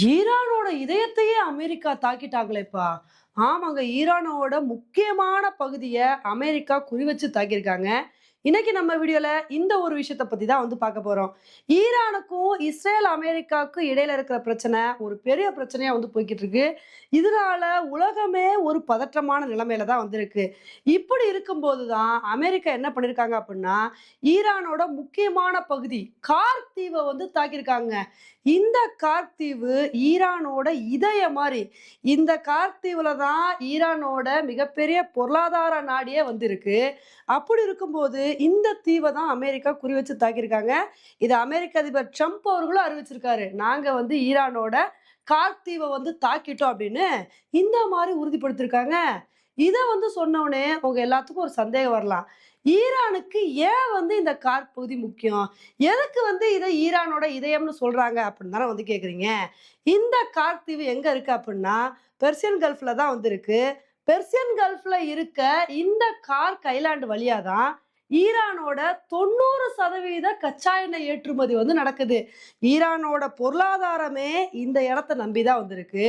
ஈரானோட இதயத்தையே America தாக்கிட்டாங்களேப்பா! ஆமாங்க. ஈரானோட முக்கியமான பகுதிய America குறி வச்சு தாக்கியிருக்காங்க. இன்னைக்கு நம்ம வீடியோல இந்த ஒரு விஷயத்த பத்தி தான் வந்து பார்க்க போறோம். ஈரானுக்கும், இஸ்ரேல், அமெரிக்காவுக்கும் இடையில இருக்கிற பிரச்சனை ஒரு பெரிய பிரச்சனையா வந்து போய்க்கிட்டு இருக்கு. இதனால உலகமே ஒரு பதற்றமான நிலைமையில தான் வந்திருக்கு. இப்படி இருக்கும்போது தான் அமெரிக்கா என்ன பண்ணியிருக்காங்க அப்டின்னா, ஈரானோட முக்கியமான பகுதி கார்க் தீவ வந்து தாக்கியிருக்காங்க. இந்த கார்க் தீவு ஈரானோட இதயம் மாரி. இந்த கார்க் தீவுல தான் ஈரானோட மிகப்பெரிய பொருளாதார நாடியே வந்து இருக்கு. அப்படி இருக்கும்போது இந்த தீவ தான் அமெரிக்கா குறி வச்சு தாக்கியிருக்காங்க. இத அமெரிக்க அதிபர் ட்ரம்ப் அவர்களும் அறிவிச்சிருக்காரு. நாங்க வந்து ஈரானோட கார்க் தீவ வந்து தாக்கிட்டோம் அப்படின்னு இந்த மாரி உறுதிப்படுத்தியிருக்காங்க. இத வந்து சொன்னோனே உங்க எல்லாத்துக்கும் ஒரு சந்தேகம் வரலாம். ஈரானுக்கு ஏன் வந்து இந்த கார்க் பகுதி முக்கியம்? எதுக்கு வந்து இத ஈரானோட இதயம்னு சொல்றாங்க அப்படின்னு தானே வந்து கேட்குறீங்க. இந்த கார்க் தீவு எங்க இருக்கு அப்படின்னா, பெர்சியன் கல்ஃப்ல தான் வந்து இருக்கு. பெர்சியன் கல்ஃப்ல இருக்க இந்த கார்க் ஐலாண்ட் வழியா தான் ஈரானோட 90% கச்சா எண்ணெய் ஏற்றுமதி வந்து நடக்குது. ஈரானோட பொருளாதாரமே இந்த இடத்த நம்பி தான் வந்திருக்கு.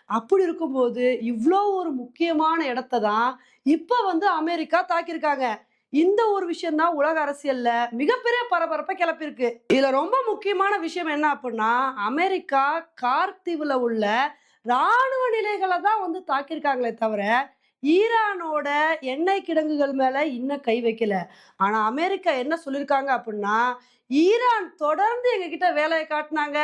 அப்படி இருக்கும்போது, இவ்ளோ ஒரு முக்கியமான இடத்த தான் இப்ப வந்து அமெரிக்கா தாக்கியிருக்காங்க. இந்த ஒரு விஷயம் தான் உலக அரசியல்ல மிகப்பெரிய பரபரப்ப கிளப்பியிருக்கு. இதுல ரொம்ப முக்கியமான விஷயம் என்ன அப்புட்ன்னா, அமெரிக்கா கார்க் தீவுல உள்ள ராணுவ நிலைகள தான் வந்து தாக்கியிருக்காங்களே தவிர, ஈரானோட எண்ணெய் கிடங்குகள் மேல இன்னும் கை வைக்கல. ஆனா அமெரிக்கா என்ன சொல்லியிருக்காங்க அப்புட்ன்னா, ஈரான் தொடர்ந்து எங்ககிட்ட வேலைய காட்டுனாங்க.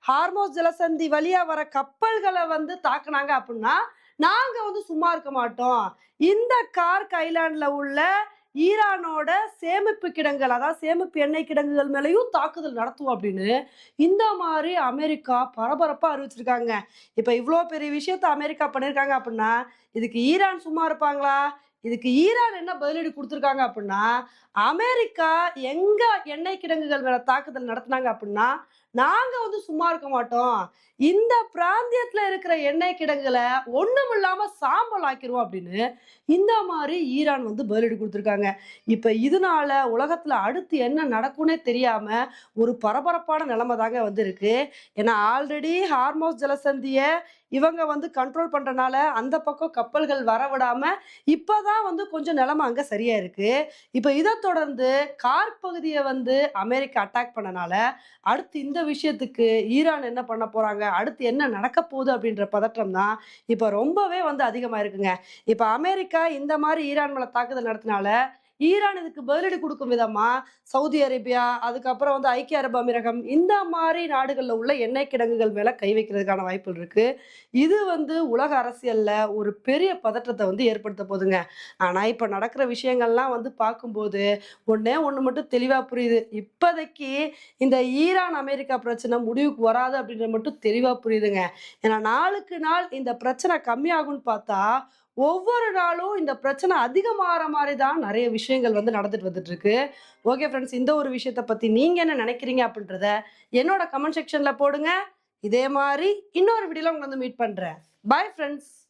ஹார்மோஸ் ஜலசந்தி வழியா வர கப்பல்கள வந்து தாக்குனாங்க அப்புட்ன்னா, நாங்க வந்து சும்மா இருக்க மாட்டோம். இந்த கார்க் ஐலாண்ட்ல உள்ள ஈரானோட சேமிப்பு கிடங்குகள், அதாவது சேமிப்பு எண்ணெய் கிடங்குகள் மேலயும் தாக்குதல் நடத்துவோம் அப்படின்னு, இந்த மாரி அமெரிக்கா பரபரப்பா அறிவிச்சிருக்காங்க. இப்ப இவ்ளோ பெரிய விஷயத்த அமெரிக்கா பண்ணியிருக்காங்க அப்படின்னா, இதுக்கு ஈரான் சும்மா இருப்பாங்களா? இதுக்கு ஈரான் என்ன பதிலடி குடுத்துருக்காங்க அப்படின்னா, அமெரிக்கா எங்க எண்ணெய் கிடங்குகள் மேல தாக்குதல் நடத்துனாங்க அப்படின்னா, நாங்க வந்து சும்மா இருக்க மாட்டோம். இந்த பிராந்தியத்துல இருக்கிற எண்ணெய் கிடங்குகள ஒண்ணுமில்லாம சாம்பல் ஆக்கிருவோம் அப்படின்னு, இந்த மாரி ஈரான் வந்து பதிலடி குடுத்துருக்காங்க. இப்ப இதனால உலகத்துல அடுத்து என்ன நடக்கும்னே தெரியாம ஒரு பரபரப்பான நிலைமை தாங்க வந்து இருக்கு. ஏன்னா ஆல்ரெடி ஹார்மோஸ் ஜலசந்திய இவங்க வந்து கண்ட்ரோல் பண்றனால அந்த பக்கம் கப்பல்கள் வரவிடாம இப்பதான் வந்து கொஞ்சம் நிலைமை அங்க சரியா இருக்கு. இப்ப இத தொடர்ந்து கார்க் பகுதிய வந்து அமெரிக்கா அட்டாக் பண்ணனால, அடுத்து இந்த விஷயத்துக்கு ஈரான் என்ன பண்ண போறாங்க? அடுத்து என்ன நடக்க போகுது? அப்படின்ற பதற்றம் தான் இப்ப ரொம்பவே வந்து அதிகமா இருக்குங்க. இப்ப அமெரிக்கா இந்த மாரி ஈரான் மேல தாக்குதல் நடத்தினால, ஈரான் இதுக்கு பதிலடி குடுக்கும் விதமா, சவுதி அரேபியா, அதுக்கப்புறம் வந்து ஐக்கிய அரபு அமீரகம், இந்த மாரி நாடுகள்ல உள்ள எண்ணெய் கிடங்குகள் மேல கை வைக்கிறதுக்கான வாய்ப்புகள் இருக்கு. இது வந்து உலக அரசியல்ல ஒரு பெரிய பதற்றத்த வந்து ஏற்படுத்த போதுங்க. ஆனா, இப்ப நடக்கிற விஷயங்கள்லாம் வந்து பார்க்கும்போது, ஒண்ணே ஒண்ணு மட்டும் தெளிவா புரியுது. இப்போதைக்கு இந்த ஈரான், அமெரிக்கா பிரச்சனை முடிவுக்கு வராது அப்படின்றது மட்டும் தெளிவா புரியுதுங்க. ஏன்னா, நாளுக்கு நாள் இந்த பிரச்சனை கம்மியாகும்ன்னு பார்த்தா, ஒவ்வொரு நாளும் இந்த பிரச்சனை அதிகமாற மாரி தான் நெறைய விஷயங்கள் வந்து நடந்துட்டு வந்துட்டு இருக்கு. ஓகே ஃப்ரெண்ட்ஸ், இந்த ஒரு விஷயத்த பத்தி நீங்க என்ன நெனைக்கிறீங்க அப்படின்றத என்னோட கமெண்ட் செக்ஷன்ல போடுங்க. இதே மாரி இன்னொரு வீடியோல உங்கள வந்து மீட் பண்றேன். Bye friends.